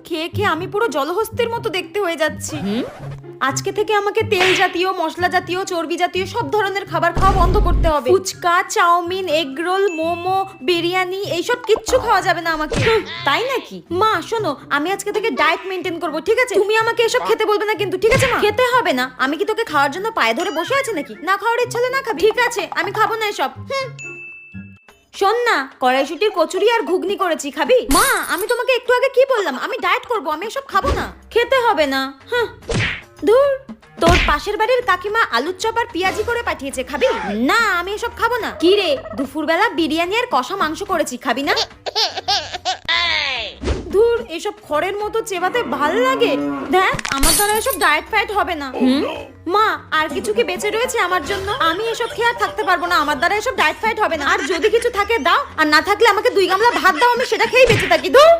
খেয়ে খেয়ে আমি পুরো জলহস্তির মতো দেখতে হয়ে যাচ্ছি। আজকে থেকে আমাকে তেল জাতীয়, মশলা জাতীয়, চর্বি জাতীয় সব ধরনের খাবার খাওয়া বন্ধ করতে হবে। Phuchka, chowmein, egg roll, momo, biryani এইসব কিচ্ছু খাওয়া যাবে না আমাকে। তাই নাকি? মা শোনো, আমি আজকে থেকে ডায়েট মেইনটেইন করব, ঠিক আছে? তুমি আমাকে এসব খেতে বলবে না কিন্তু, ঠিক আছে মা? খেতে হবে না। আমি কি তোকে খাওয়ার জন্য পায়ে ধরে বসে আছি নাকি? না খাওয়ার ইচ্ছা হলে না খাবি, ঠিক আছে? আমি খাবো না এসব। শোন না, কড়াইশুটির কচুরি আর ঘুগনি করেছি, খাবি? মা আমি তোমাকে একটু আগে কি বললাম? আমি ডায়েট করব, আমি এসব খাবো না। খেতে হবে না। ধুর, তোর পাশের বাড়ির কাকিমা আলুর চপ আর পেঁয়াজি করে পাঠিয়েছে, খাবি? না আমি এসব খাবো না। কি রে, দুপুরবেলা বিরিয়ানি আর কষা মাংস করেছি, খাবি না? ধুর, এসব খড়ের মতো চেবাতে ভাল লাগে। দেখ আমার দ্বারা এসব ডায়েট ফায়েট হবে না। মা আর কিছু কি বেঁচে রয়েছে আমার জন্য? আমি এসব খেয়ে আর থাকতে পারবো না, আমার দ্বারা এসব ডায়েট ফায়েট হবে না। আর যদি কিছু থাকে দাও, আর না থাকলে আমাকে 2 গামলা ভাত দাও, আমি সেটা খেয়েই বেঁচে থাকি। ধুর।